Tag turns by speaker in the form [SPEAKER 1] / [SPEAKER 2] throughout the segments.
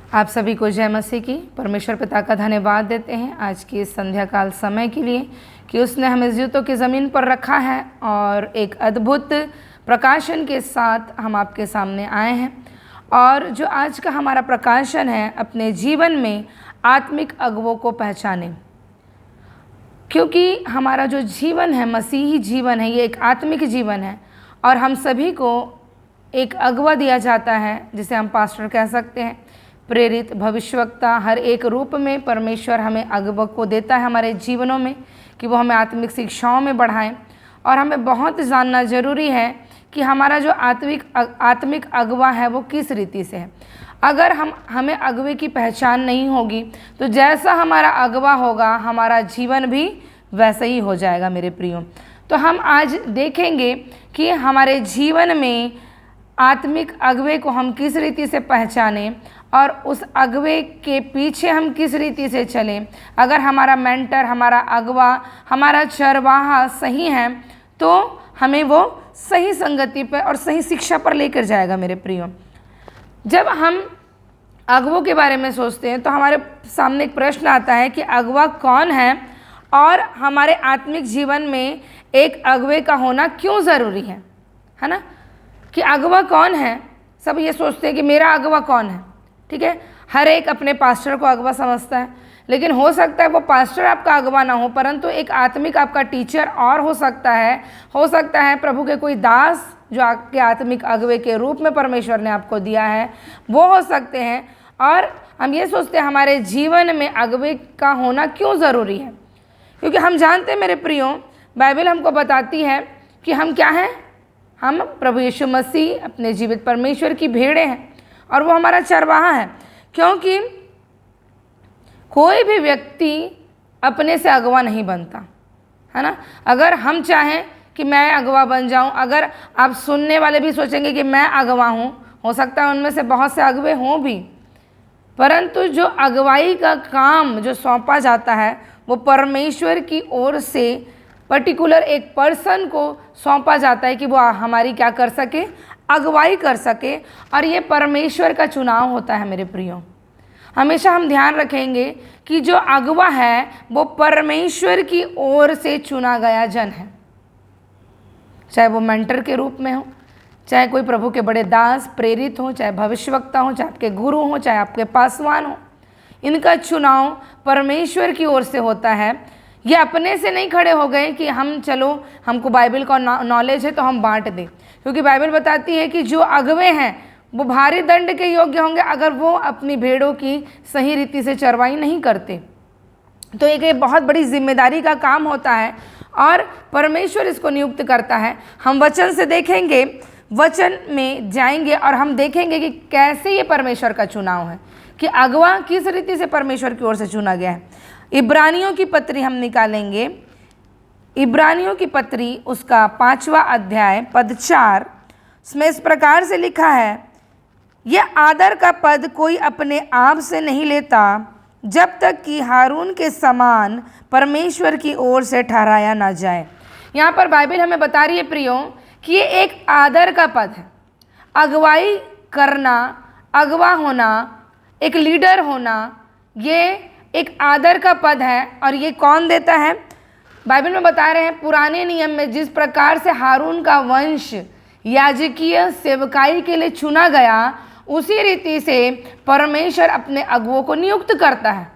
[SPEAKER 1] आप सभी को जय मसीह की। परमेश्वर पिता का धन्यवाद देते हैं आज की इस संध्या काल समय के लिए कि उसने हमें जूतों की ज़मीन पर रखा है और एक अद्भुत प्रकाशन के साथ हम आपके सामने आए हैं। और जो आज का हमारा प्रकाशन है, अपने जीवन में आत्मिक अगुवों को पहचानें, क्योंकि हमारा जो जीवन है मसीही जीवन है, ये एक आत्मिक जीवन है और हम सभी को एक अगुवा दिया जाता है जिसे हम पास्टर कह सकते हैं, प्रेरित, भविष्यवक्ता। हर एक रूप में परमेश्वर हमें अगुवा को देता है हमारे जीवनों में कि वो हमें आत्मिक शिक्षाओं में बढ़ाएं। और हमें बहुत जानना जरूरी है कि हमारा जो आत्मिक अगुवा है वो किस रीति से है। अगर हमें अगुवे की पहचान नहीं होगी तो जैसा हमारा अगुवा होगा हमारा जीवन भी वैसा ही हो जाएगा मेरे प्रियो। तो हम आज देखेंगे कि हमारे जीवन में आत्मिक अगुवे को हम किस रीति से पहचानें और उस अगुवे के पीछे हम किस रीति से चलें। अगर हमारा मेंटर, हमारा अगुवा, हमारा चरवाहा सही है तो हमें वो सही संगति पर और सही शिक्षा पर लेकर जाएगा मेरे प्रियो। जब हम अगुवों के बारे में सोचते हैं तो हमारे सामने एक प्रश्न आता है कि अगुवा कौन है और हमारे आत्मिक जीवन में एक अगुवे का होना क्यों ज़रूरी है ना। कि अगुवा कौन है, सब ये सोचते हैं कि मेरा अगुवा कौन है। ठीक है, हर एक अपने पास्टर को अगुवा समझता है, लेकिन हो सकता है वो पास्टर आपका अगुवा ना हो, परंतु एक आत्मिक आपका टीचर और हो सकता है प्रभु के कोई दास जो आपके आत्मिक अगुवे के रूप में परमेश्वर ने आपको दिया है, वो हो सकते हैं। और हम ये सोचते हैं हमारे जीवन में अगुवे का होना क्यों ज़रूरी है, क्योंकि हम जानते हैं मेरे प्रियो, बाइबल हमको बताती है कि हम क्या हैं, हम प्रभु यीशु मसीह अपने जीवित परमेश्वर की भेड़ें हैं और वो हमारा चरवाहा है। क्योंकि कोई भी व्यक्ति अपने से अगुवा नहीं बनता है ना। अगर हम चाहें कि मैं अगुवा बन जाऊं, अगर आप सुनने वाले भी सोचेंगे कि मैं अगुवा हूं, हो सकता है उनमें से बहुत से अगुवे हों भी, परंतु जो अगुवाई का काम जो सौंपा जाता है वो परमेश्वर की ओर से पर्टिकुलर एक पर्सन को सौंपा जाता है कि वो हमारी क्या कर सके, अगुवाई कर सके। और ये परमेश्वर का चुनाव होता है मेरे प्रियो। हमेशा हम ध्यान रखेंगे कि जो अगुवा है वो परमेश्वर की ओर से चुना गया जन है, चाहे वो मेंटर के रूप में हो, चाहे कोई प्रभु के बड़े दास प्रेरित हो, चाहे भविष्यवक्ता हो, चाहे आपके गुरु हो, चाहे आपके पासवान हो। इनका चुनाव परमेश्वर की ओर से होता है। ये अपने से नहीं खड़े हो गए कि हम चलो हमको बाइबल का नॉलेज है तो हम बांट दें, क्योंकि बाइबल बताती है कि जो अगुवे हैं वो भारी दंड के योग्य होंगे अगर वो अपनी भेड़ों की सही रीति से चरवाई नहीं करते। तो एक बहुत बड़ी जिम्मेदारी का काम होता है और परमेश्वर इसको नियुक्त करता है। हम वचन से देखेंगे, वचन में जाएंगे और हम देखेंगे कि कैसे ये परमेश्वर का चुनाव है, कि अगुवा किस रीति से परमेश्वर की ओर से चुना गया है। इब्रानियों की पत्री हम निकालेंगे, इब्रानियों की पत्री उसका 5वां अध्याय पद 4, इसमें इस प्रकार से लिखा है, यह आदर का पद कोई अपने आप से नहीं लेता जब तक कि हारून के समान परमेश्वर की ओर से ठहराया ना जाए। यहाँ पर बाइबल हमें बता रही है प्रियो कि ये एक आदर का पद है। अगुवाई करना, अगुवा होना, एक लीडर होना, ये एक आदर का पद है। और ये कौन देता है, बाइबल में बता रहे हैं पुराने नियम में जिस प्रकार से हारून का वंश याजकीय सेवकाई के लिए चुना गया, उसी रीति से परमेश्वर अपने अगुवों को नियुक्त करता है।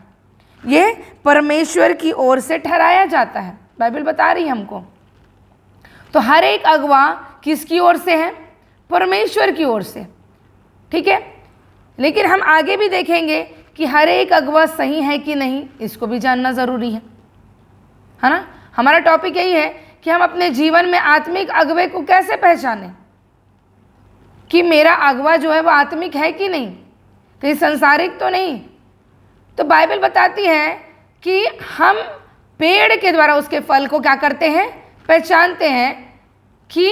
[SPEAKER 1] ये परमेश्वर की ओर से ठहराया जाता है, बाइबल बता रही है हमको। तो हर एक अगुवा किसकी ओर से है, परमेश्वर की ओर से। ठीक है, लेकिन हम आगे भी देखेंगे कि हर एक अगुवा सही है कि नहीं, इसको भी जानना ज़रूरी है ना। हमारा टॉपिक यही है कि हम अपने जीवन में आत्मिक अगुवे को कैसे पहचानें, कि मेरा अगुवा जो है वो आत्मिक है कि नहीं, कहीं संसारिक तो नहीं। तो बाइबल बताती है कि हम पेड़ के द्वारा उसके फल को क्या करते हैं, पहचानते हैं कि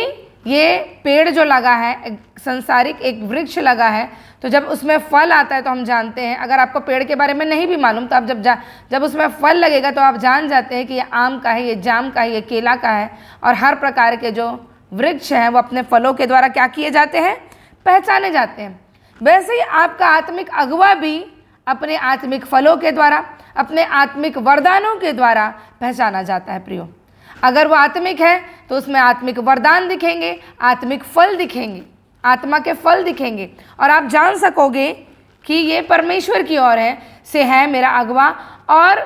[SPEAKER 1] ये पेड़ जो लगा है, संसारिक एक वृक्ष लगा है, तो जब उसमें फल आता है तो हम जानते हैं। अगर आपको पेड़ के बारे में नहीं भी मालूम तो आप जब उसमें फल लगेगा तो आप जान जाते हैं कि ये आम का है, ये जाम का है, ये केला का है। और हर प्रकार के जो वृक्ष हैं वो अपने फलों के द्वारा क्या किए जाते हैं, पहचाने जाते हैं। वैसे ही आपका आत्मिक अगुवा भी अपने आत्मिक फलों के द्वारा, अपने आत्मिक वरदानों के द्वारा पहचाना जाता है प्रियो। अगर वो आत्मिक है तो उसमें आत्मिक वरदान दिखेंगे, आत्मिक फल दिखेंगे, आत्मा के फल दिखेंगे, और आप जान सकोगे कि ये परमेश्वर की ओर से है मेरा अगवा, और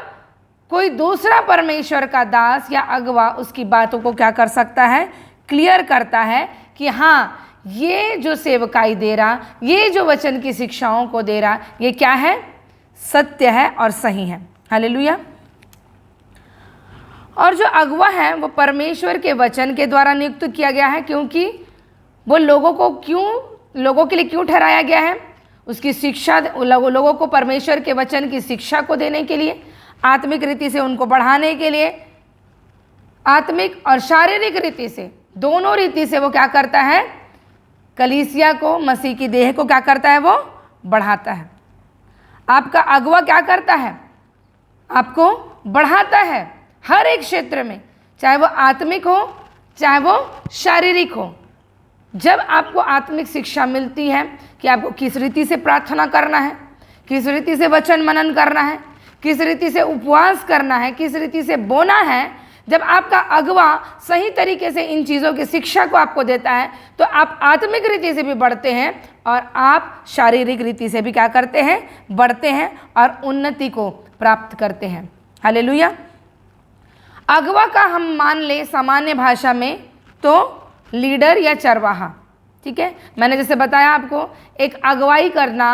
[SPEAKER 1] कोई दूसरा परमेश्वर का दास या अगवा उसकी बातों को क्या कर सकता है, क्लियर करता है कि हाँ, ये जो सेवकाई दे रहा, ये जो वचन की शिक्षाओं को दे रहा, ये क्या है, सत्य है और सही है। हालेलुया। और जो अगवा है वो परमेश्वर के वचन के द्वारा नियुक्त किया गया है, क्योंकि वो लोगों के लिए क्यों ठहराया गया है, उसकी शिक्षा, लोगों को परमेश्वर के वचन की शिक्षा को देने के लिए, आत्मिक रीति से उनको बढ़ाने के लिए, आत्मिक और शारीरिक रीति से, दोनों रीति से वो क्या करता है, कलीसिया को, मसीह की देह को क्या करता है, वो बढ़ाता है। आपका अगुवा क्या करता है, आपको बढ़ाता है हर एक क्षेत्र में, चाहे वो आत्मिक हो चाहे वो शारीरिक हो। जब आपको आत्मिक शिक्षा मिलती है कि आपको किस रीति से प्रार्थना करना है, किस रीति से वचन मनन करना है, किस रीति से उपवास करना है, किस रीति से बोना है, जब आपका अगुवा सही तरीके से इन चीज़ों की शिक्षा को आपको देता है तो आप आत्मिक रीति से भी बढ़ते हैं और आप शारीरिक रीति से भी क्या करते हैं, बढ़ते हैं और उन्नति को प्राप्त करते हैं। हालेलुया। अगुवा का हम मान ले सामान्य भाषा में तो लीडर या चरवाहा, ठीक है। मैंने जैसे बताया आपको, एक अगुवाई करना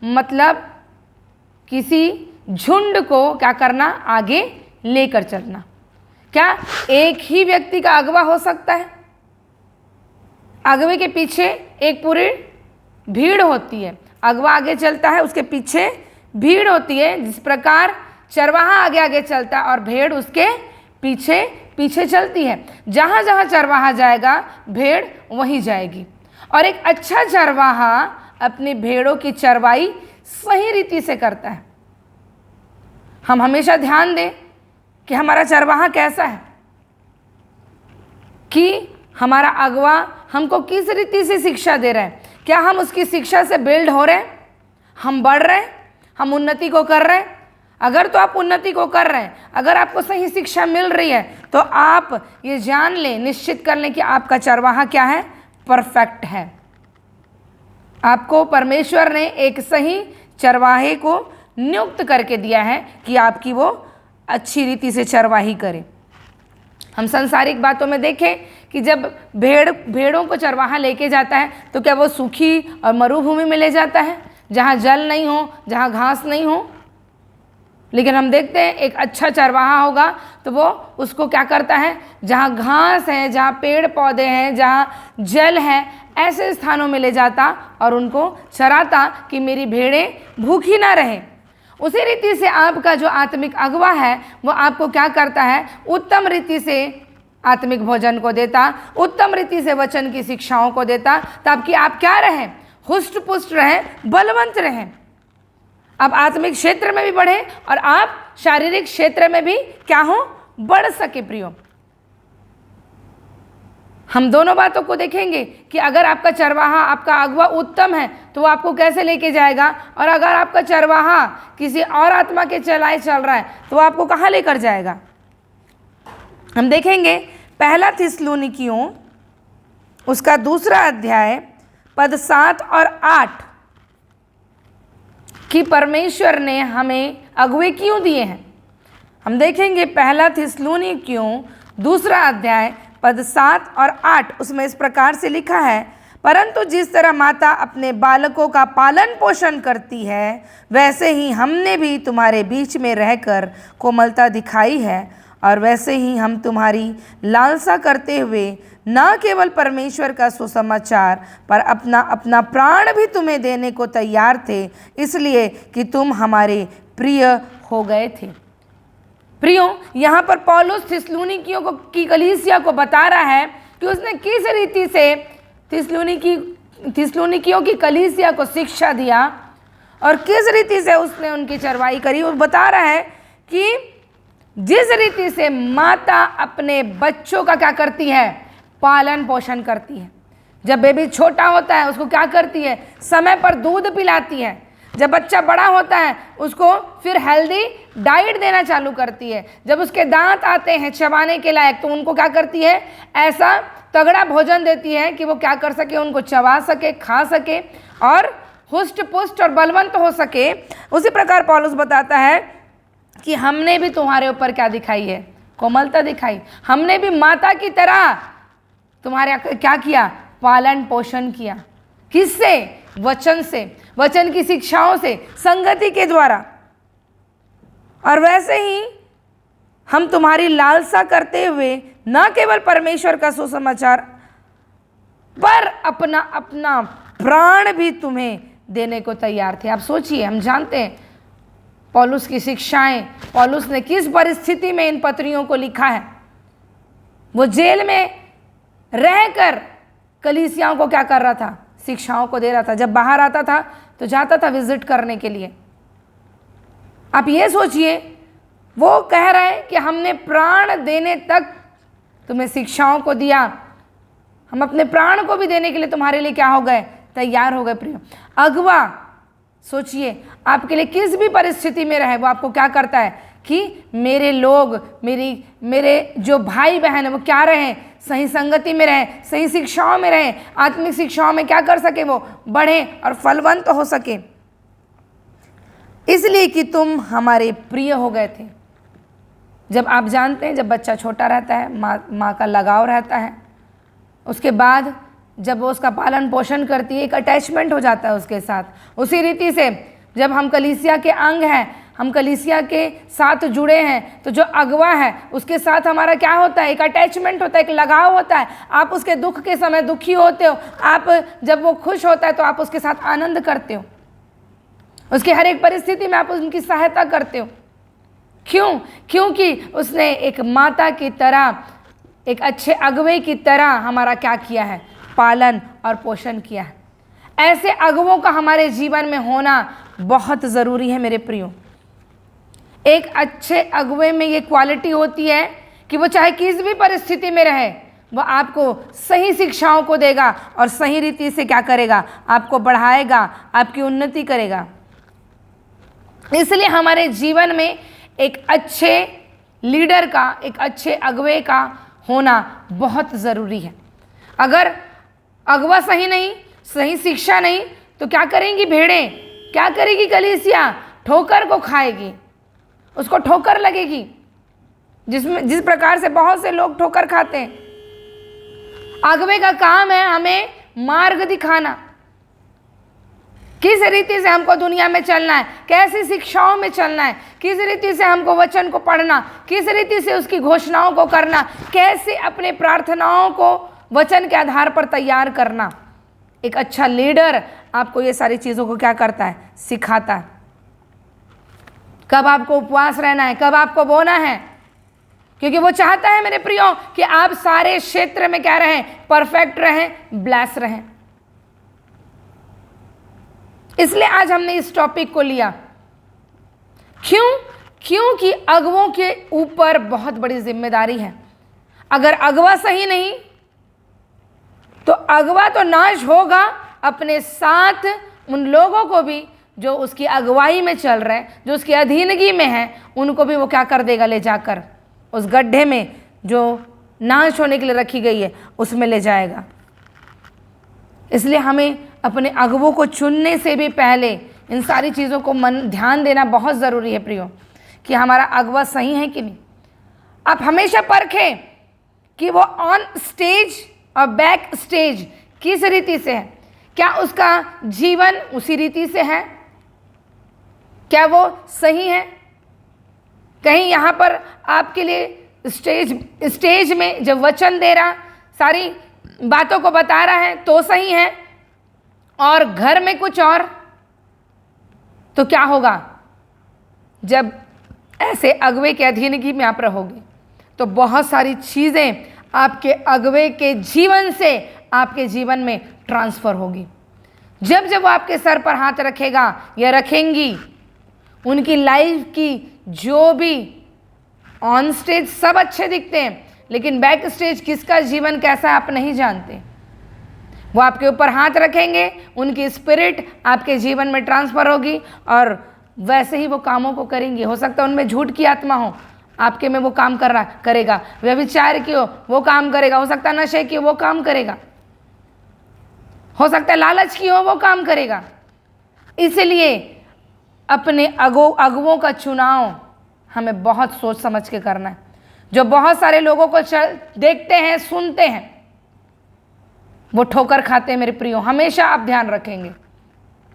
[SPEAKER 1] मतलब किसी झुंड को क्या करना, आगे लेकर चलना। क्या एक ही व्यक्ति का अगुवा हो सकता है? अगुवे के पीछे एक पूरी भीड़ होती है, अगुवा आगे चलता है, उसके पीछे भीड़ होती है। जिस प्रकार चरवाहा आगे आगे चलता है और भेड़ उसके पीछे पीछे चलती है, जहाँ जहाँ चरवाहा जाएगा भेड़ वहीं जाएगी। और एक अच्छा चरवाहा अपनी भेड़ों की चरवाई सही रीति से करता है। हम हमेशा ध्यान दें कि हमारा चरवाहा कैसा है, कि हमारा अगुवा हमको किस रीति से शिक्षा दे रहा है। क्या हम उसकी शिक्षा से बिल्ड हो रहे हैं, हम बढ़ रहे हैं, हम उन्नति को कर रहे हैं? अगर तो आप उन्नति को कर रहे हैं, अगर आपको सही शिक्षा मिल रही है, तो आप ये जान लें, निश्चित कर लें कि आपका चरवाहा क्या है, परफेक्ट है। आपको परमेश्वर ने एक सही चरवाहे को नियुक्त करके दिया है कि आपकी वो अच्छी रीति से चरवाही करे। हम सांसारिक बातों में देखें कि जब भेड़ों को चरवाहा लेके जाता है तो क्या वो सूखी और मरुभूमि में ले जाता है, जहाँ जल नहीं हो, जहाँ घास नहीं हो। लेकिन हम देखते हैं एक अच्छा चरवाहा होगा तो वो उसको क्या करता है, जहाँ घास है, जहाँ पेड़ पौधे हैं, जहाँ जल है, ऐसे स्थानों में ले जाता और उनको चराता कि मेरी भेड़ें भूखी ना रहें। उसी रीति से आपका जो आत्मिक अगुवा है वो आपको क्या करता है, उत्तम रीति से आत्मिक भोजन को देता, उत्तम रीति से वचन की शिक्षाओं को देता, ताकि आप क्या रहें, हुष्ट पुष्ट रहें, बलवंत रहें। आप आत्मिक क्षेत्र में भी बढ़े और आप शारीरिक क्षेत्र में भी क्या हो, बढ़ सके। प्रियो, हम दोनों बातों को देखेंगे कि अगर आपका चरवाहा, आपका अगुवा उत्तम है तो वो आपको कैसे लेके जाएगा, और अगर आपका चरवाहा किसी और आत्मा के चलाए चल रहा है तो वो आपको कहाँ लेकर जाएगा। हम देखेंगे पहला थिस्सलुनीकियों उसका 2 अध्याय पद 7 और 8 कि परमेश्वर ने हमें अगुवे क्यों दिए हैं। हम देखेंगे पहला थिस्सलुनीकियों 2 अध्याय पद 7 और 8, उसमें इस प्रकार से लिखा है, परंतु जिस तरह माता अपने बालकों का पालन पोषण करती है वैसे ही हमने भी तुम्हारे बीच में रहकर कोमलता दिखाई है, और वैसे ही हम तुम्हारी लालसा करते हुए न केवल परमेश्वर का सुसमाचार पर अपना अपना प्राण भी तुम्हें देने को तैयार थे, इसलिए कि तुम हमारे प्रिय हो गए थे। प्रियो, यहाँ पर पौलुस थिस्सलुनीकियों की कलीसिया को बता रहा है कि उसने किस रीति से थिस्सलुनीकियों की कलीसिया को शिक्षा दिया और किस रीति से उसने उनकी चरवाई करी। वो बता रहा है कि जिस रीति से माता अपने बच्चों का क्या करती है, पालन पोषण करती है, जब बेबी छोटा होता है उसको क्या करती है, समय पर दूध पिलाती है। जब बच्चा बड़ा होता है उसको फिर हेल्दी डाइट देना चालू करती है। जब उसके दांत आते हैं चबाने के लायक तो उनको क्या करती है, ऐसा तगड़ा भोजन देती है कि वो क्या कर सके, उनको चबा सके, खा सके और हुष्ट पुष्ट और बलवंत हो सके। उसी प्रकार पौलुस बताता है कि हमने भी तुम्हारे ऊपर क्या दिखाई है, कोमलता दिखाई। हमने भी माता की तरह तुम्हारे क्या किया, पालन पोषण किया। किससे? वचन से, वचन की शिक्षाओं से, संगति के द्वारा। और वैसे ही हम तुम्हारी लालसा करते हुए न केवल परमेश्वर का सुसमाचार पर अपना अपना प्राण भी तुम्हें देने को तैयार थे। आप सोचिए, हम जानते हैं पौलुस की शिक्षाएं, पौलुस ने किस परिस्थिति में इन पत्रियों को लिखा है। वो जेल में रहकर कलीसियाओं को क्या कर रहा था, शिक्षाओं को दे रहा था। जब बाहर आता था तो जाता था विजिट करने के लिए। आप ये सोचिए, वो कह रहा है कि हमने प्राण देने तक तुम्हें शिक्षाओं को दिया, हम अपने प्राण को भी देने के लिए तुम्हारे लिए क्या हो गए, तैयार हो गए। प्रिय अगवा, सोचिए आपके लिए किस भी परिस्थिति में रहे, वो आपको क्या करता है कि मेरे लोग, मेरे जो भाई बहन है वो क्या रहे, सही संगति में रहे, सही शिक्षाओं में रहे, आत्मिक शिक्षाओं में क्या कर सके, वो बढ़े और फलवंत हो सके। इसलिए कि तुम हमारे प्रिय हो गए थे। जब आप जानते हैं, जब बच्चा छोटा रहता है, माँ का लगाव रहता है, उसके बाद जब वो उसका पालन पोषण करती है, एक अटैचमेंट हो जाता है उसके साथ। उसी रीति से जब हम कलीसिया के अंग हैं, हम कलीसिया के साथ जुड़े हैं, तो जो अगवा है उसके साथ हमारा क्या होता है, एक अटैचमेंट होता है, एक लगाव होता है। आप उसके दुख के समय दुखी होते हो, आप जब वो खुश होता है तो आप उसके साथ आनंद करते हो, उसकी हर एक परिस्थिति में आप उनकी सहायता करते हो। क्यों? क्योंकि उसने एक माता की तरह, एक अच्छे अगवे की तरह हमारा क्या किया है, पालन और पोषण किया है। ऐसे अगवों का हमारे जीवन में होना बहुत ज़रूरी है मेरे प्रियो। एक अच्छे अगवे में ये क्वालिटी होती है कि वो चाहे किस भी परिस्थिति में रहे, वो आपको सही शिक्षाओं को देगा और सही रीति से क्या करेगा, आपको बढ़ाएगा, आपकी उन्नति करेगा। इसलिए हमारे जीवन में एक अच्छे लीडर का, एक अच्छे अगवे का होना बहुत ज़रूरी है। अगर अगवा सही नहीं, सही शिक्षा नहीं, तो क्या करेंगी भेड़ें, क्या करेगी कलीसिया, ठोकर को खाएगी, उसको ठोकर लगेगी। जिस प्रकार से बहुत से लोग ठोकर खाते हैं। अगवे का काम है हमें मार्ग दिखाना, किस रीति से हमको दुनिया में चलना है, कैसी शिक्षाओं में चलना है, किस रीति से हमको वचन को पढ़ना, किस रीति से उसकी घोषणाओं को करना, कैसे अपने प्रार्थनाओं को वचन के आधार पर तैयार करना। एक अच्छा लीडर आपको ये सारी चीज़ों को क्या करता है, सिखाता है। कब आपको उपवास रहना है, कब आपको बोना है, क्योंकि वो चाहता है मेरे प्रियो कि आप सारे क्षेत्र में क्या रहें, परफेक्ट रहें, ब्लेस रहें। इसलिए आज हमने इस टॉपिक को लिया। क्यों? क्योंकि अगवों के ऊपर बहुत बड़ी जिम्मेदारी है। अगर अगवा सही नहीं तो अगवा तो नाश होगा, अपने साथ उन लोगों को भी जो उसकी अगुवाई में चल रहे हैं, जो उसकी अधीनगी में हैं, उनको भी वो क्या कर देगा, ले जाकर उस गड्ढे में जो नाश होने के लिए रखी गई है उसमें ले जाएगा। इसलिए हमें अपने अगुवों को चुनने से भी पहले इन सारी चीज़ों को ध्यान देना बहुत ज़रूरी है प्रियो, कि हमारा अगवा सही है कि नहीं। आप हमेशा परखें कि वो ऑन स्टेज और बैक स्टेज किस रीति से है, क्या उसका जीवन उसी रीति से है, क्या वो सही है। कहीं यहाँ पर आपके लिए स्टेज में जब वचन दे रहा, सारी बातों को बता रहा है तो सही है, और घर में कुछ और, तो क्या होगा। जब ऐसे अगवे के अधीनगी में आप रहोगे तो बहुत सारी चीज़ें आपके अगवे के जीवन से आपके जीवन में ट्रांसफ़र होगी। जब जब वो आपके सर पर हाथ रखेगा या रखेंगी, उनकी लाइफ की जो भी ऑन स्टेज सब अच्छे दिखते हैं, लेकिन बैक स्टेज किसका जीवन कैसा है आप नहीं जानते। वो आपके ऊपर हाथ रखेंगे, उनकी स्पिरिट आपके जीवन में ट्रांसफ़र होगी और वैसे ही वो कामों को करेंगी। हो सकता है उनमें झूठ की आत्मा हो, आपके में वो काम करेगा। व्यभिचार की हो, वो काम करेगा। हो सकता है नशे की हो, वो काम करेगा। हो सकता है लालच की हो, वो काम करेगा। इसलिए अपने अगुओं का चुनाव हमें बहुत सोच समझ के करना है। जो बहुत सारे लोगों को देखते हैं, सुनते हैं, वो ठोकर खाते हैं मेरे प्रियो। हमेशा आप ध्यान रखेंगे,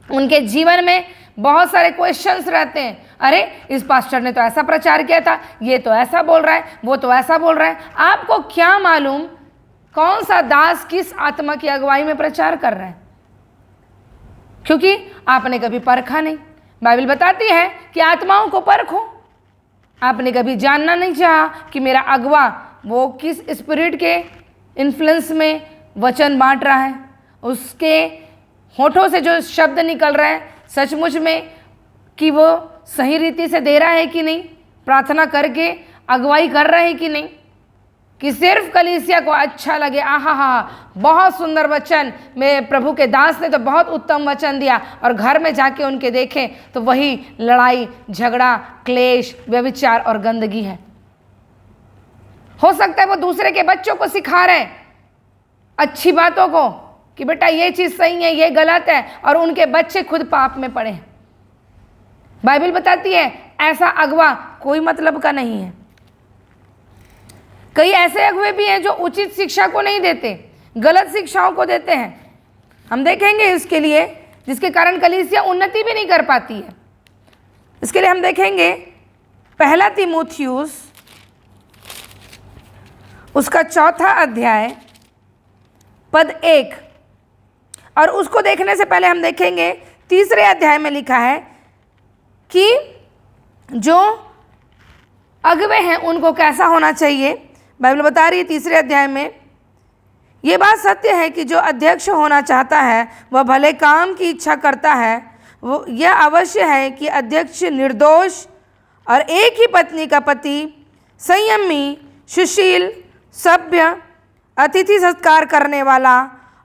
[SPEAKER 1] उनके जीवन में बहुत सारे क्वेश्चंस रहते हैं। अरे इस पास्टर ने तो ऐसा प्रचार किया था, ये तो ऐसा बोल रहा है, वो तो ऐसा बोल रहा है। आपको क्या मालूम कौन सा दास किस आत्मा की अगुवाई में प्रचार कर रहा है? क्योंकि आपने कभी परखा नहीं। बाइबल बताती है कि आत्माओं को परखो। आपने कभी जानना नहीं चाहा कि मेरा अगवा वो किस स्पिरिट के इन्फ्लुएंस में वचन बांट रहा है, उसके होठों से जो शब्द निकल रहा है सचमुच में कि वो सही रीति से दे रहा है कि नहीं, प्रार्थना करके अगुवाई कर रहा है कि नहीं, कि सिर्फ कलीसिया को अच्छा लगे, आहा हा बहुत सुंदर वचन, मेरे प्रभु के दास ने तो बहुत उत्तम वचन दिया, और घर में जाके उनके देखें तो वही लड़ाई झगड़ा क्लेश व्यभिचार और गंदगी है। हो सकता है वो दूसरे के बच्चों को सिखा रहे हैं अच्छी बातों को कि बेटा ये चीज़ सही है, ये गलत है, और उनके बच्चे खुद पाप में पड़े हैं। बाइबल बताती है ऐसा अगवा कोई मतलब का नहीं है। कई ऐसे अगुवे भी हैं जो उचित शिक्षा को नहीं देते, गलत शिक्षाओं को देते हैं। हम देखेंगे इसके लिए, जिसके कारण कलीसिया उन्नति भी नहीं कर पाती है। इसके लिए हम देखेंगे पहला तीमुथियुस उसका 4 अध्याय पद 1, और उसको देखने से पहले हम देखेंगे 3 अध्याय में लिखा है कि जो अगुवे हैं उनको कैसा होना चाहिए। बाइबल बता रही है 3 अध्याय में, ये बात सत्य है कि जो अध्यक्ष होना चाहता है वह भले काम की इच्छा करता है। वो यह अवश्य है कि अध्यक्ष निर्दोष और एक ही पत्नी का पति, संयमी, सुशील, सभ्य, अतिथि सत्कार करने वाला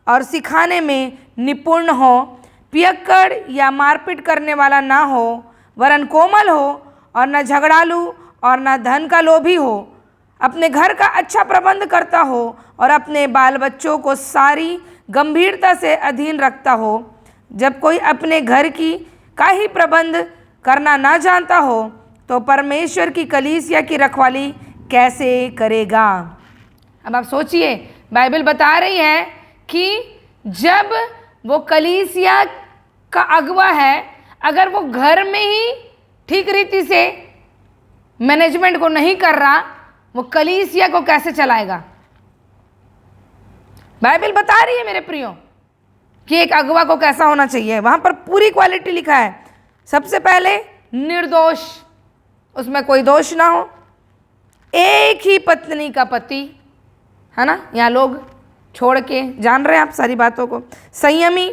[SPEAKER 1] और सिखाने में निपुण हो, पियक्कड़ या मारपीट करने वाला ना हो, वरन कोमल हो और न झगड़ालू और न धन का लोभी हो, अपने घर का अच्छा प्रबंध करता हो और अपने बाल बच्चों को सारी गंभीरता से अधीन रखता हो। जब कोई अपने घर का ही प्रबंध करना ना जानता हो तो परमेश्वर की कलीसिया की रखवाली कैसे करेगा? अब आप सोचिए, बाइबल बता रही है कि जब वो कलीसिया का अगुवा है, अगर वो घर में ही ठीक रीति से मैनेजमेंट को नहीं कर रहा, वो कलीसिया को कैसे चलाएगा? बाइबल बता रही है मेरे प्रियो कि एक अगुवा को कैसा होना चाहिए। वहां पर पूरी क्वालिटी लिखा है। सबसे पहले निर्दोष, उसमें कोई दोष ना हो, एक ही पत्नी का पति, है ना, यहाँ लोग छोड़ के जान रहे हैं आप सारी बातों को। संयमी,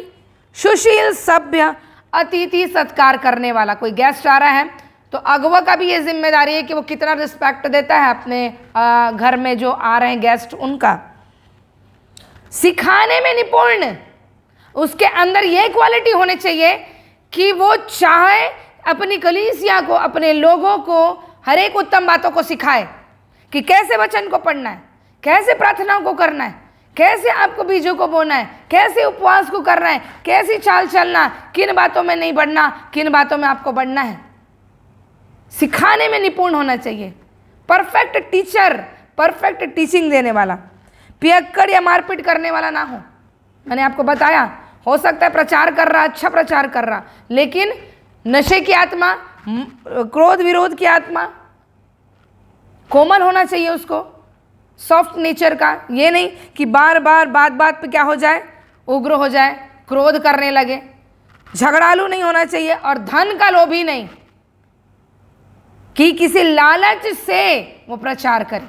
[SPEAKER 1] सुशील, सभ्य, अतिथि सत्कार करने वाला। कोई गेस्ट आ रहा है तो अगुवा का भी ये जिम्मेदारी है कि वो कितना रिस्पेक्ट देता है अपने घर में जो आ रहे हैं गेस्ट उनका। सिखाने में निपुण, उसके अंदर ये क्वालिटी होनी चाहिए कि वो चाहे अपनी कलीसिया को, अपने लोगों को हर एक उत्तम बातों को सिखाए कि कैसे वचन को पढ़ना है, कैसे प्रार्थनाओं को करना है, कैसे आपको बीजों को बोना है, कैसे उपवास को करना है, कैसी चाल चलना, किन बातों में नहीं बढ़ना, किन बातों में आपको बढ़ना है। सिखाने में निपुण होना चाहिए। परफेक्ट टीचर, परफेक्ट टीचिंग देने वाला, पियक्कड़ या मारपीट करने वाला ना हो। मैंने आपको बताया, हो सकता है प्रचार कर रहा, अच्छा प्रचार कर रहा, लेकिन नशे की आत्मा, क्रोध विरोध की आत्मा, कोमल होना चाहिए उसको, सॉफ्ट नेचर का। ये नहीं कि बार बार बात बात पे क्या हो जाए, उग्र हो जाए, क्रोध करने लगे। झगड़ालू नहीं होना चाहिए और धन का लोभी नहीं कि किसी लालच से वो प्रचार करे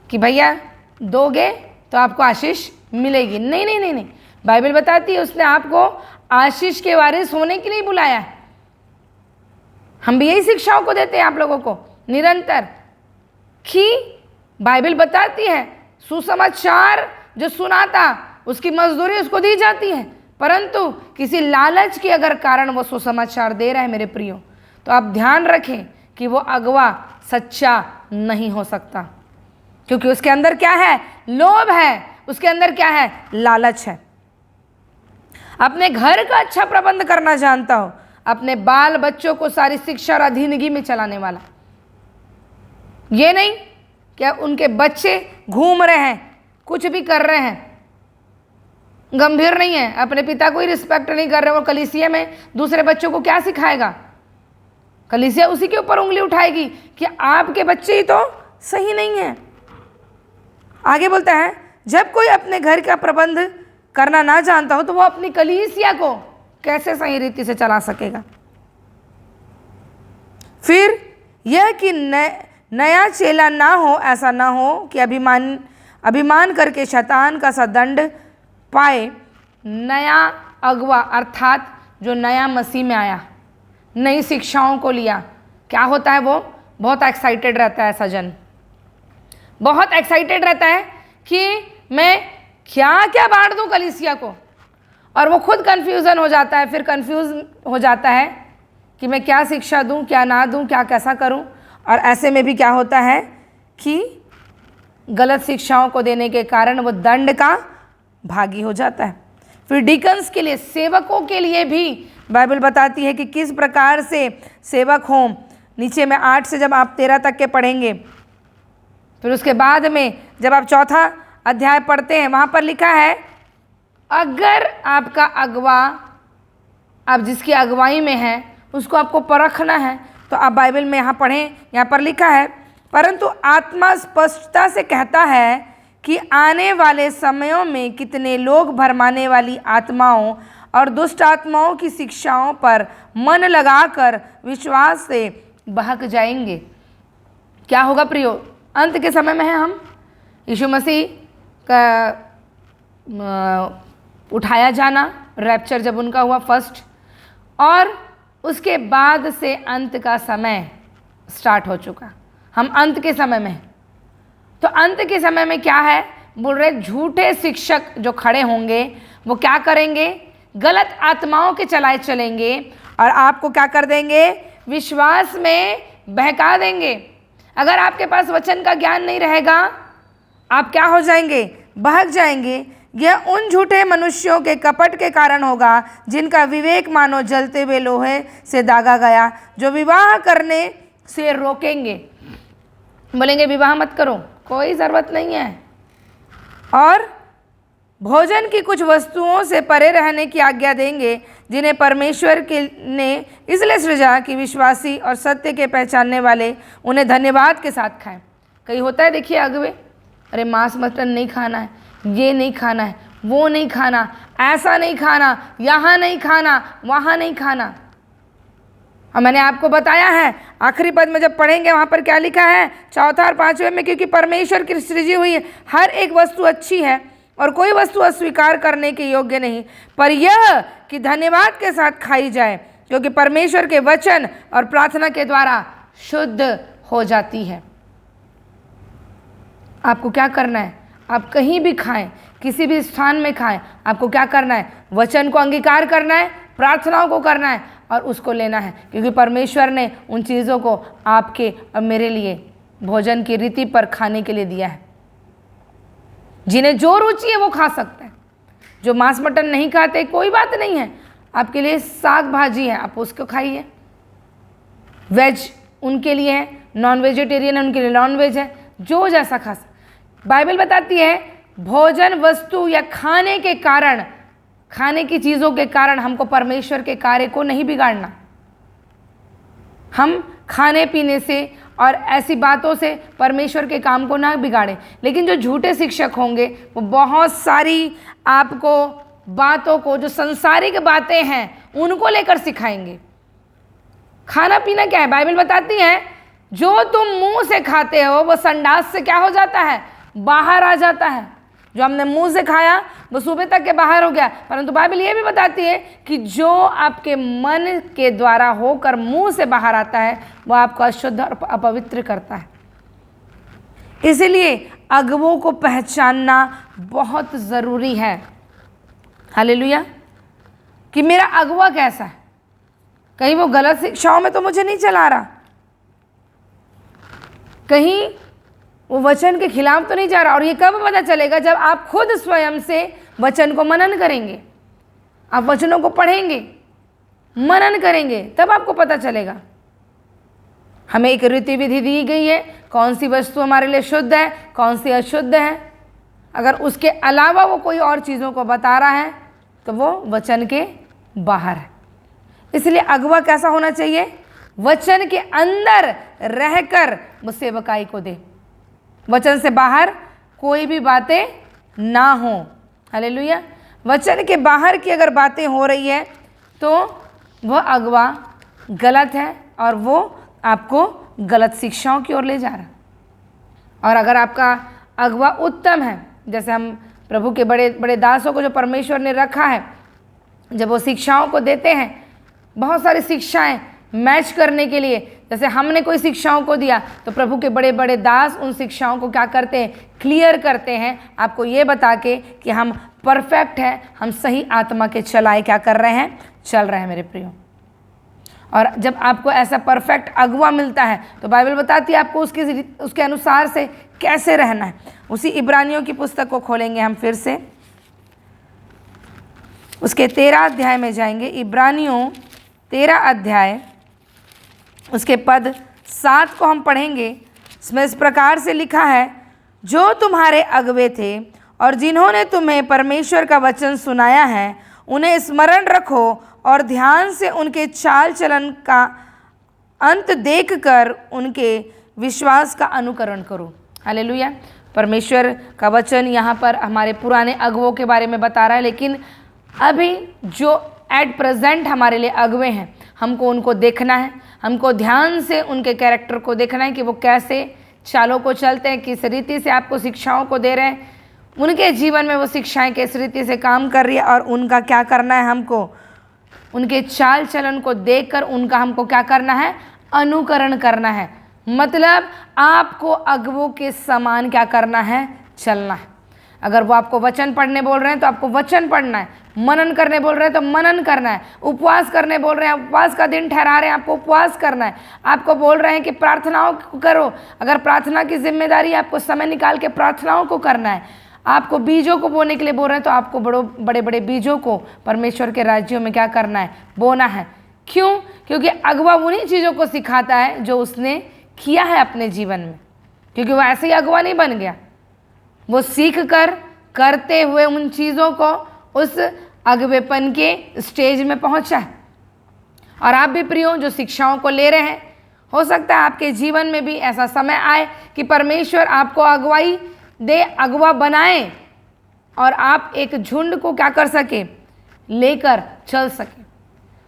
[SPEAKER 1] कि भैया दोगे तो आपको आशीष मिलेगी। नहीं नहीं नहीं नहीं, बाइबल बताती है उसने आपको आशीष के वारिस होने के लिए बुलाया है। हम भी यही शिक्षाओं को देते हैं आप लोगों को निरंतर, कि बाइबल बताती है सुसमाचार जो सुनाता उसकी मजदूरी उसको दी जाती है, परंतु किसी लालच के अगर कारण वो सुसमाचार दे रहा है मेरे प्रियो, तो आप ध्यान रखें कि वो अगवा सच्चा नहीं हो सकता, क्योंकि उसके अंदर क्या है? लोभ है, उसके अंदर क्या है? लालच है। अपने घर का अच्छा प्रबंध करना जानता हो, अपने बाल बच्चों को सारी शिक्षा और अधीनगी में चलाने वाला, ये नहीं क्या उनके बच्चे घूम रहे हैं, कुछ भी कर रहे हैं, गंभीर नहीं है, अपने पिता को ही रिस्पेक्ट नहीं कर रहे, वो कलीसिया में दूसरे बच्चों को क्या सिखाएगा? कलीसिया उसी के ऊपर उंगली उठाएगी कि आपके बच्चे ही तो सही नहीं है। आगे बोलता है, जब कोई अपने घर का प्रबंध करना ना जानता हो तो वो अपनी कलीसिया को कैसे सही रीति से चला सकेगा? फिर यह कि नया चेला ना हो, ऐसा ना हो कि अभिमान करके शैतान का सा दंड पाए। नया अगवा अर्थात जो नया मसीह में आया, नई शिक्षाओं को लिया, क्या होता है? वो बहुत एक्साइटेड रहता है, ऐसा जन बहुत एक्साइटेड रहता है कि मैं क्या क्या बांट दूं कलीसिया को, और वो खुद कन्फ्यूज़न हो जाता है, फिर कन्फ्यूज हो जाता है कि मैं क्या शिक्षा दूं, क्या ना दूं, क्या कैसा करूं। और ऐसे में भी क्या होता है कि गलत शिक्षाओं को देने के कारण वो दंड का भागी हो जाता है। फिर डीकन्स के लिए, सेवकों के लिए भी बाइबल बताती है कि किस प्रकार से सेवक हों। नीचे में 8 से जब आप 13 तक के पढ़ेंगे, फिर उसके बाद में जब आप 4था अध्याय पढ़ते हैं, वहाँ पर लिखा है अगर आपका अगवा, आप जिसकी अगुवाई में हैं उसको आपको परखना है, तो आप बाइबल में यहाँ पढ़ें, यहाँ पर लिखा है, परंतु आत्मा स्पष्टता से कहता है कि आने वाले समयों में कितने लोग भरमाने वाली आत्माओं और दुष्ट आत्माओं की शिक्षाओं पर मन लगाकर विश्वास से बहक जाएंगे। क्या होगा प्रियो? अंत के समय में है हम, यीशु मसीह का उठाया जाना, रैप्चर जब उनका हुआ फर्स्ट, और उसके बाद से अंत का समय स्टार्ट हो चुका। हम अंत के समय में, तो अंत के समय में क्या है? बोल रहे झूठे शिक्षक जो खड़े होंगे वो क्या करेंगे? गलत आत्माओं के चलाए चलेंगे और आपको क्या कर देंगे? विश्वास में बहका देंगे। अगर आपके पास वचन का ज्ञान नहीं रहेगा, आप क्या हो जाएंगे? बहक जाएंगे। यह उन झूठे मनुष्यों के कपट के कारण होगा जिनका विवेक मानो जलते हुए लोहे से दागा गया, जो विवाह करने से रोकेंगे। बोलेंगे विवाह मत करो, कोई ज़रूरत नहीं है, और भोजन की कुछ वस्तुओं से परे रहने की आज्ञा देंगे, जिन्हें परमेश्वर के ने इसलिए सृजा कि विश्वासी और सत्य के पहचानने वाले उन्हें धन्यवाद के साथ खाएं। कहीं होता है देखिए अगुवे, अरे मांस मटन नहीं खाना है, ये नहीं खाना है, वो नहीं खाना, ऐसा नहीं खाना, यहाँ नहीं खाना, वहाँ नहीं खाना। और मैंने आपको बताया है आखिरी पद में जब पढ़ेंगे वहाँ पर क्या लिखा है? 4 और 5वें में, क्योंकि परमेश्वर की सृजी हुई हर एक वस्तु अच्छी है और कोई वस्तु अस्वीकार करने के योग्य नहीं, पर यह कि धन्यवाद के साथ खाई जाए, क्योंकि परमेश्वर के वचन और प्रार्थना के द्वारा शुद्ध हो जाती है। आपको क्या करना है? आप कहीं भी खाएं, किसी भी स्थान में खाएं, आपको क्या करना है? वचन को अंगीकार करना है, प्रार्थनाओं को करना है और उसको लेना है, क्योंकि परमेश्वर ने उन चीज़ों को आपके और मेरे लिए भोजन की रीति पर खाने के लिए दिया है। जिन्हें जो रुचि है वो खा सकते हैं। जो मांस मटन नहीं खाते कोई बात नहीं है, आपके लिए साग भाजी है, आप उसको खाइए। वेज उनके लिए है, नॉन वेजिटेरियन है उनके लिए नॉन वेज है, जो जैसा खा सकते। बाइबल बताती है भोजन वस्तु या खाने के कारण, खाने की चीज़ों के कारण हमको परमेश्वर के कार्य को नहीं बिगाड़ना। हम खाने पीने से और ऐसी बातों से परमेश्वर के काम को ना बिगाड़ें। लेकिन जो झूठे शिक्षक होंगे वो बहुत सारी आपको बातों को, जो संसारिक बातें हैं उनको लेकर सिखाएंगे। खाना पीना क्या है? बाइबल बताती है जो तुम मुंह से खाते हो वो संडास से क्या हो जाता है? बाहर आ जाता है। जो हमने मुंह से खाया वो सुबह तक के बाहर हो गया, परंतु बाइबल ये भी बताती है कि जो आपके मन के द्वारा होकर मुंह से बाहर आता है वो आपको अशुद्ध और अपवित्र करता है। इसलिए अगुवों को पहचानना बहुत ज़रूरी है। हालेलुया। कि मेरा अगुवा कैसा है, कहीं वो गलत शिक्षाओं में तो मुझे नहीं चला रहा, कहीं वो वचन के खिलाफ तो नहीं जा रहा। और ये कब पता चलेगा? जब आप खुद स्वयं से वचन को मनन करेंगे, आप वचनों को पढ़ेंगे, मनन करेंगे, तब आपको पता चलेगा। हमें एक रीति विधि दी गई है, कौन सी वस्तु हमारे लिए शुद्ध है, कौन सी अशुद्ध है। अगर उसके अलावा वो कोई और चीज़ों को बता रहा है तो वो वचन के बाहर है। इसलिए अगुवा कैसा होना चाहिए? वचन के अंदर रहकर वो सेवकाई को दे, वचन से बाहर कोई भी बातें ना हो। हालेलुया। वचन के बाहर की अगर बातें हो रही है तो वह अगुवा गलत है और वो आपको गलत शिक्षाओं की ओर ले जा रहा है। और अगर आपका अगुवा उत्तम है, जैसे हम प्रभु के बड़े बड़े दासों को जो परमेश्वर ने रखा है, जब वो शिक्षाओं को देते हैं, बहुत सारी शिक्षाएं मैच करने के लिए, जैसे हमने कोई शिक्षाओं को दिया तो प्रभु के बड़े बड़े दास उन शिक्षाओं को क्या करते हैं? क्लियर करते हैं, आपको ये बता के कि हम परफेक्ट हैं, हम सही आत्मा के चलाए क्या कर रहे हैं? चल रहे हैं मेरे प्रियो। और जब आपको ऐसा परफेक्ट अगुवा मिलता है तो बाइबल बताती है आपको उसके अनुसार से कैसे रहना है। उसी इब्रानियों की पुस्तक को खोलेंगे हम फिर से, उसके 13 अध्याय में जाएंगे। इब्रानियों 13 अध्याय उसके पद 7 को हम पढ़ेंगे। इसमें इस प्रकार से लिखा है, जो तुम्हारे अगुवे थे और जिन्होंने तुम्हें परमेश्वर का वचन सुनाया है, उन्हें स्मरण रखो और ध्यान से उनके चाल चलन का अंत देखकर उनके विश्वास का अनुकरण करो। हालेलुया। परमेश्वर का वचन यहाँ पर हमारे पुराने अगुवों के बारे में बता रहा है, लेकिन अभी जो एट प्रेजेंट हमारे लिए अगुवे हैं, हमको उनको देखना है, हमको ध्यान से उनके कैरेक्टर को देखना है कि वो कैसे चालों को चलते हैं, किस रीति से आपको शिक्षाओं को दे रहे हैं, उनके जीवन में वो शिक्षाएं किस रीति से काम कर रही है और उनका क्या करना है, हमको उनके चाल चलन को देखकर उनका हमको क्या करना है? अनुकरण करना है। मतलब आपको अगुवों के समान क्या करना है? चलना है। अगर वो आपको वचन पढ़ने बोल रहे हैं तो आपको वचन पढ़ना है, मनन करने बोल रहे हैं तो मनन करना है, उपवास करने बोल रहे हैं, उपवास का दिन ठहरा रहे हैं, आपको उपवास करना है। आपको बोल रहे हैं कि प्रार्थनाओं करो, अगर प्रार्थना की जिम्मेदारी आपको समय निकाल के प्रार्थनाओं को करना है। आपको बीजों को बोने के लिए बोल रहे हैं तो आपको बड़े बड़े बीजों को परमेश्वर के राज्यों में क्या करना है? बोना है। क्यों? क्योंकि अगुवा उन्हीं चीज़ों को सिखाता है जो उसने किया है अपने जीवन में, क्योंकि वो ऐसे ही अगुवा नहीं बन गया, वो सीख कर करते हुए उन चीज़ों को उस अगुवेपन के स्टेज में पहुंचा है। और आप भी प्रियो जो शिक्षाओं को ले रहे हैं, हो सकता है आपके जीवन में भी ऐसा समय आए कि परमेश्वर आपको अगुवाई दे, अगुवा बनाए और आप एक झुंड को क्या कर सके? लेकर चल सके।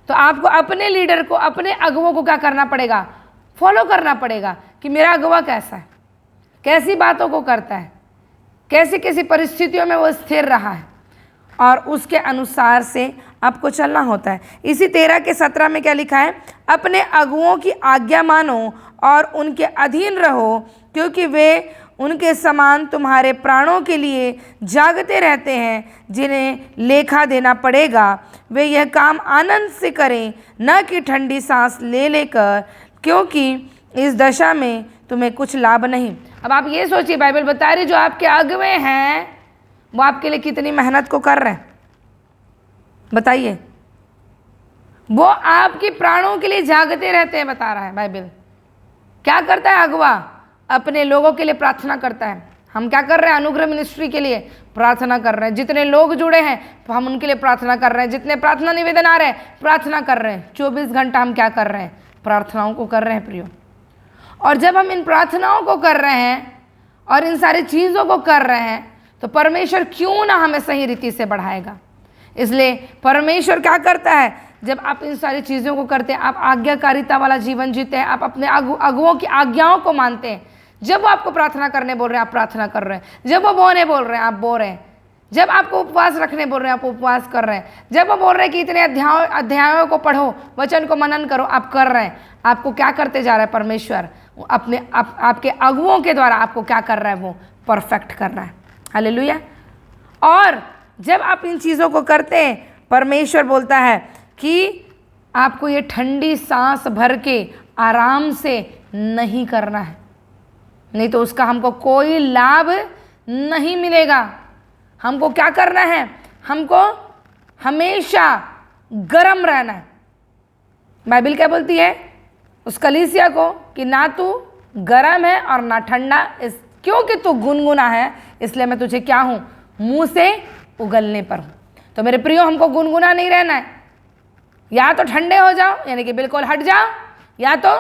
[SPEAKER 1] तो आपको अपने लीडर को, अपने अगुवों को क्या करना पड़ेगा? फॉलो करना पड़ेगा कि मेरा अगुवा कैसा है, कैसी बातों को करता है, कैसी कैसी परिस्थितियों में वो स्थिर रहा है, और उसके अनुसार से आपको चलना होता है। इसी 13 के 17 में क्या लिखा है? अपने अगुवों की आज्ञा मानो और उनके अधीन रहो, क्योंकि वे उनके समान तुम्हारे प्राणों के लिए जागते रहते हैं, जिन्हें लेखा देना पड़ेगा। वे यह काम आनंद से करें, न कि ठंडी सांस ले लेकर, क्योंकि इस दशा में तुम्हें कुछ लाभ नहीं। अब आप ये सोचिए, बाइबल बता रही जो आपके अगुवे हैं वो आपके लिए कितनी मेहनत को कर रहे हैं, बताइए। वो आपके प्राणों के लिए जागते रहते हैं, बता रहा है बाइबल। क्या करता है अगुवा? अपने लोगों के लिए प्रार्थना करता है। हम क्या कर रहे हैं? अनुग्रह मिनिस्ट्री के लिए प्रार्थना कर रहे हैं। जितने लोग जुड़े हैं तो हम उनके लिए प्रार्थना कर रहे हैं। जितने प्रार्थना निवेदन आ रहे हैं प्रार्थना कर रहे हैं। 24 घंटा हम क्या कर रहे हैं? प्रार्थनाओं को कर रहे हैं प्रियो। और जब हम इन प्रार्थनाओं को कर रहे हैं और इन सारी चीज़ों को कर रहे हैं तो परमेश्वर क्यों ना हमें सही रीति से बढ़ाएगा। इसलिए परमेश्वर क्या करता है? जब आप इन सारी चीज़ों को करते हैं, आप आज्ञाकारिता वाला जीवन जीते हैं, आप अपने अगुओं की आज्ञाओं को मानते हैं। जब वो आपको प्रार्थना करने बोल रहे हैं आप प्रार्थना कर रहे हैं, जब वो बोने बोल रहे हैं आप बो रहे हैं, जब आपको उपवास रखने बोल रहे हैं आप उपवास कर रहे हैं, जब वो बोल रहे हैं कि इतने अध्यायों को पढ़ो, वचन को मनन करो, आप कर रहे हैं। आपको क्या करते जा रहा है? परमेश्वर अपने आपके अगुओं के द्वारा आपको क्या कर रहा है? वो परफेक्ट कर रहा है। हालेलुया। और जब आप इन चीज़ों को करते हैं, परमेश्वर बोलता है कि आपको ये ठंडी सांस भर के आराम से नहीं करना है, नहीं तो उसका हमको कोई लाभ नहीं मिलेगा। हमको क्या करना है? हमको हमेशा गरम रहना है। बाइबल क्या बोलती है उस कलीसिया को कि ना तू गरम है और ना ठंडा, क्योंकि तू गुनगुना है इसलिए मैं तुझे क्या हूँ? मुंह से उगलने पर हूँ। तो मेरे प्रियो, हमको गुनगुना नहीं रहना है। या तो ठंडे हो जाओ यानी कि बिल्कुल हट जाओ, या तो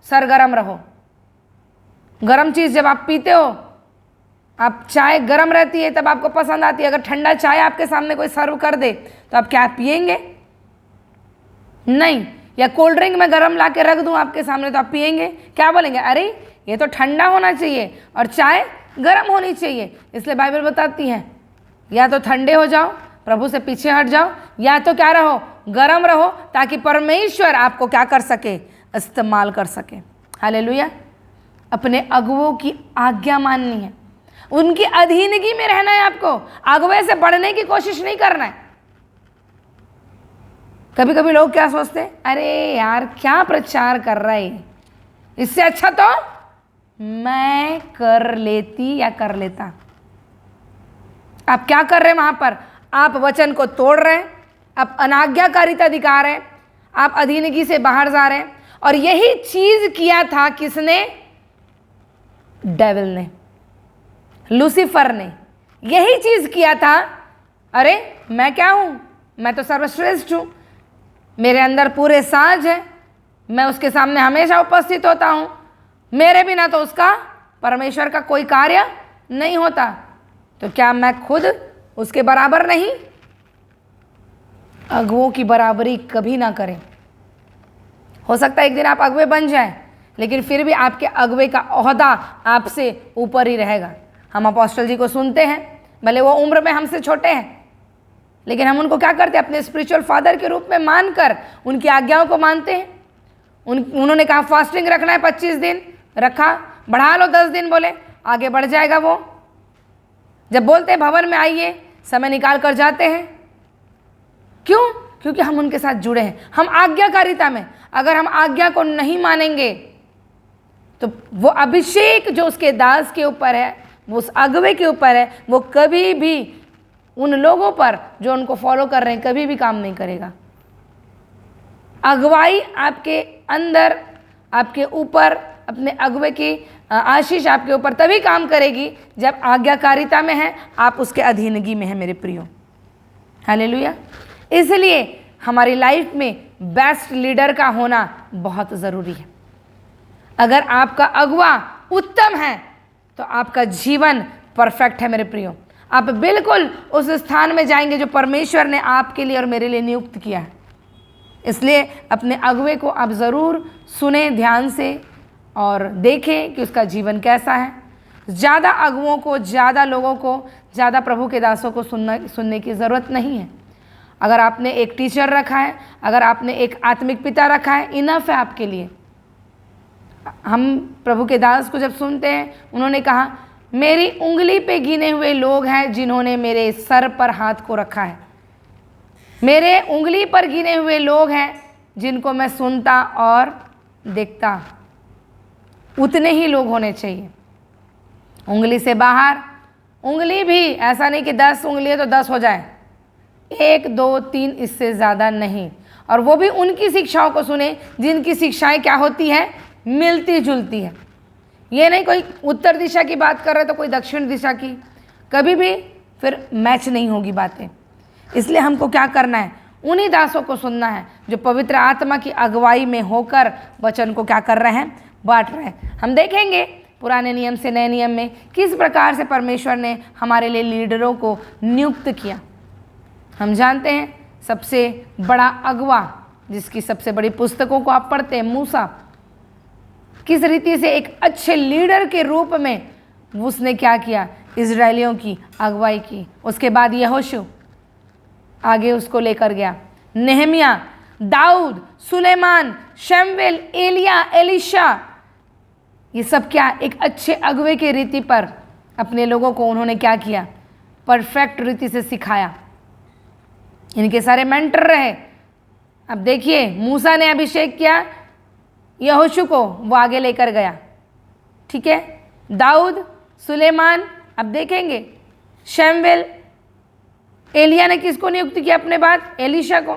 [SPEAKER 1] सरगरम रहो। गरम चीज़ जब आप पीते हो, आप चाय गरम रहती है तब आपको पसंद आती है। अगर ठंडा चाय आपके सामने कोई सर्व कर दे तो आप क्या पिएंगे? नहीं। या कोल्ड ड्रिंक में गरम ला के रख दूँ आपके सामने तो आप पिएंगे? क्या बोलेंगे? अरे ये तो ठंडा होना चाहिए और चाय गरम होनी चाहिए। इसलिए बाइबल बताती है या तो ठंडे हो जाओ, प्रभु से पीछे हट जाओ, या तो क्या रहो? गरम रहो, ताकि परमेश्वर आपको क्या कर सके? इस्तेमाल कर सके। हालेलुया। अपने अगुओं की आज्ञा माननी है, उनकी अधीनगी में रहना है। आपको अगुए से बढ़ने की कोशिश नहीं करना है। कभी कभी लोग क्या सोचते हैं? अरे यार क्या प्रचार कर रहा है, इससे अच्छा तो मैं कर लेती या कर लेता। आप क्या कर रहे हैं वहां पर? आप वचन को तोड़ रहे हैं, आप अनाज्ञाकारिता दिखा रहे हैं, आप अधीनगी से बाहर जा रहे हैं। और यही चीज किया था किसने? डेविल ने, लूसीफर ने यही चीज किया था। अरे मैं क्या हूं? मैं तो सर्वश्रेष्ठ हूं, मेरे अंदर पूरे साज है, मैं उसके सामने हमेशा उपस्थित होता हूं, मेरे बिना तो उसका, परमेश्वर का कोई कार्य नहीं होता। तो क्या मैं खुद उसके बराबर नहीं? अगुओं की बराबरी कभी ना करें। हो सकता है एक दिन आप अगुए बन जाएं, लेकिन फिर भी आपके अगुए का ओहदा आपसे ऊपर ही रहेगा। हम अपोस्टल जी को सुनते हैं, भले वो उम्र में हमसे छोटे हैं, लेकिन हम उनको क्या करते हैं? अपने स्पिरिचुअल फादर के रूप में मानकर उनकी आज्ञाओं को मानते हैं। उन्होंने कहा फास्टिंग रखना है 25 दिन, रखा। बढ़ा लो 10 दिन, बोले आगे बढ़ जाएगा वो। जब बोलते हैं भवन में आइए, समय निकाल कर जाते हैं। क्यों? क्योंकि हम उनके साथ जुड़े हैं, हम आज्ञाकारिता में। अगर हम आज्ञा को नहीं मानेंगे तो वो अभिषेक जो उसके दास के ऊपर है, वो उस अगुवे के ऊपर है, वो कभी भी उन लोगों पर जो उनको फॉलो कर रहे हैं कभी भी काम नहीं करेगा। अगुवाई आपके अंदर, आपके ऊपर, अपने अगुवे की आशीष आपके ऊपर तभी काम करेगी जब आज्ञाकारिता में है, आप उसके अधीनगी में है मेरे प्रियो। हालेलुया। इसलिए हमारी लाइफ में बेस्ट लीडर का होना बहुत ज़रूरी है। अगर आपका अगुवा उत्तम है तो आपका जीवन परफेक्ट है मेरे प्रियो। आप बिल्कुल उस स्थान में जाएंगे जो परमेश्वर ने आपके लिए और मेरे लिए नियुक्त किया है। इसलिए अपने अगुवे को आप ज़रूर सुने ध्यान से और देखें कि उसका जीवन कैसा है। ज़्यादा अगुओं को, ज़्यादा लोगों को, ज़्यादा प्रभु के दासों को सुनने की ज़रूरत नहीं है। अगर आपने एक टीचर रखा है, अगर आपने एक आत्मिक पिता रखा है, इनफ है आपके लिए। हम प्रभु के दास को जब सुनते हैं, उन्होंने कहा मेरी उंगली पे गिने हुए लोग हैं जिन्होंने मेरे सर पर हाथ को रखा है। मेरे उंगली पर गिने हुए लोग हैं जिनको मैं सुनता और देखता। उतने ही लोग होने चाहिए। उंगली से बाहर, उंगली भी ऐसा नहीं कि 10 उंगली है तो 10 हो जाए, 1 2 3 इससे ज़्यादा नहीं। और वो भी उनकी शिक्षाओं को सुने जिनकी शिक्षाएं क्या होती है? मिलती जुलती है। ये नहीं कोई उत्तर दिशा की बात कर रहे तो कोई दक्षिण दिशा की, कभी भी फिर मैच नहीं होगी बातें। इसलिए हमको क्या करना है? उन्हीं दासों को सुनना है जो पवित्र आत्मा की अगुवाई में होकर वचन को क्या कर रहे हैं? बांट रहे हैं। हम देखेंगे पुराने नियम से नए नियम में किस प्रकार से परमेश्वर ने हमारे लिए लीडरों को नियुक्त किया। हम जानते हैं सबसे बड़ा अगुवा, जिसकी सबसे बड़ी पुस्तकों को आप पढ़ते हैं, मूसा, किस रीति से एक अच्छे लीडर के रूप में उसने क्या किया? इजरायलियों की अगुवाई की। उसके बाद यहोशू आगे उसको लेकर गया, नेहमिया, दाऊद, सुलेमान, शमूएल, एलिया, एलीशा, ये सब क्या? एक अच्छे अगुवे की रीति पर अपने लोगों को उन्होंने क्या किया, परफेक्ट रीति से सिखाया। इनके सारे मेंटर रहे। अब देखिए, मूसा ने अभिषेक किया यहोशू को, वो आगे लेकर गया, ठीक है। दाऊद, सुलेमान, अब देखेंगे शमूएल, एलिया ने किसको नियुक्त किया अपने बाद, एलीशा को।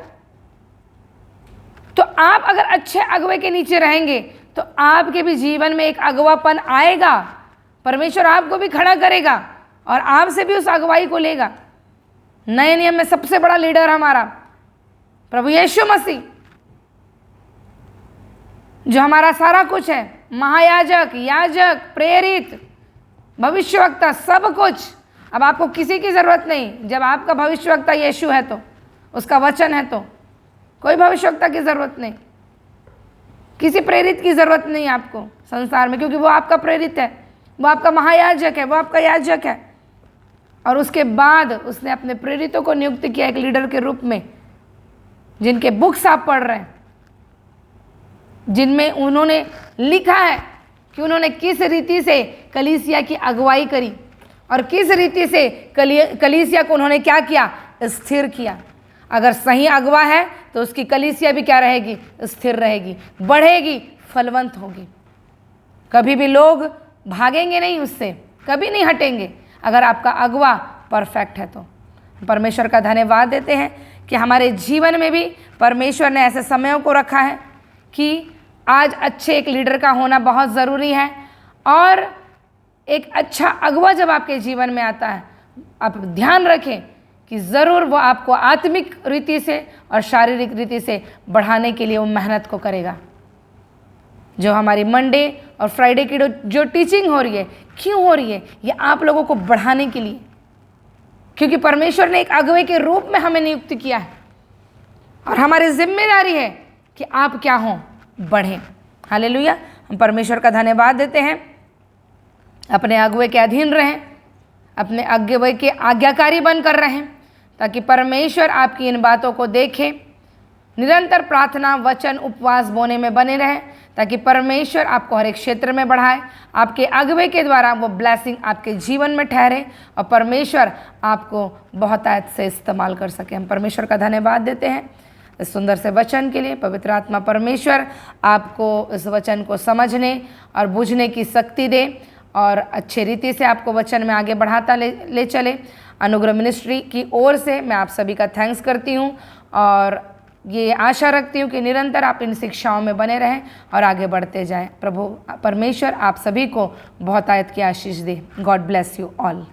[SPEAKER 1] तो आप अगर अच्छे अगुवे के नीचे रहेंगे तो आपके भी जीवन में एक अगुवापन आएगा, परमेश्वर आपको भी खड़ा करेगा और आपसे भी उस अगुवाई को लेगा। नए नियम में सबसे बड़ा लीडर हमारा प्रभु यीशु मसीह, जो हमारा सारा कुछ है, महायाजक, याजक, प्रेरित, भविष्यवक्ता, सब कुछ। अब आपको किसी की ज़रूरत नहीं। जब आपका भविष्यवक्ता यीशु है तो, उसका वचन है तो कोई भविष्यवक्ता की ज़रूरत नहीं, किसी प्रेरित की ज़रूरत नहीं आपको संसार में, क्योंकि वो आपका प्रेरित है, वो आपका महायाजक है, वो आपका याजक है। और उसके बाद उसने अपने प्रेरितों को नियुक्त किया एक लीडर के रूप में, जिनके बुक्स आप पढ़ रहे हैं, जिनमें उन्होंने लिखा है कि उन्होंने किस रीति से कलीसिया की अगुवाई करी और किस रीति से कलीसिया को उन्होंने क्या किया, स्थिर किया। अगर सही अगुवा है तो उसकी कलीसिया भी क्या रहेगी, स्थिर रहेगी, बढ़ेगी, फलवंत होगी। कभी भी लोग भागेंगे नहीं उससे, कभी नहीं हटेंगे, अगर आपका अगुवा परफेक्ट है तो। परमेश्वर का धन्यवाद देते हैं कि हमारे जीवन में भी परमेश्वर ने ऐसे समयों को रखा है कि आज अच्छे एक लीडर का होना बहुत ज़रूरी है। और एक अच्छा अगुवा जब आपके जीवन में आता है, आप ध्यान रखें कि ज़रूर वो आपको आत्मिक रीति से और शारीरिक रीति से बढ़ाने के लिए वो मेहनत को करेगा। जो हमारी मंडे और फ्राइडे की जो टीचिंग हो रही है, क्यों हो रही है, ये आप लोगों को बढ़ाने के लिए, क्योंकि परमेश्वर ने एक अगुवे के रूप में हमें नियुक्त किया है और हमारी जिम्मेदारी है कि आप क्या हों, बढ़ें। हालेलुया। हम परमेश्वर का धन्यवाद देते हैं। अपने अगुवे के अधीन रहें, अपने अगुवे के आज्ञाकारी बनकर रहें, ताकि परमेश्वर आपकी इन बातों को देखे। निरंतर प्रार्थना, वचन, उपवास, बोने में बने रहें, ताकि परमेश्वर आपको हर एक क्षेत्र में बढ़ाए। आपके अगुवे के द्वारा वो ब्लेसिंग आपके जीवन में ठहरे और परमेश्वर आपको बहुतायत से इस्तेमाल कर सके। हम परमेश्वर का धन्यवाद देते हैं इस सुंदर से वचन के लिए। पवित्र आत्मा परमेश्वर आपको इस वचन को समझने और बूझने की शक्ति दे और अच्छे रीति से आपको वचन में आगे बढ़ाता ले चले। अनुग्रह मिनिस्ट्री की ओर से मैं आप सभी का थैंक्स करती हूँ और ये आशा रखती हूँ कि निरंतर आप इन शिक्षाओं में बने रहें और आगे बढ़ते जाएं। प्रभु परमेश्वर आप सभी को बहुतायत की आशीष दे। God bless you all.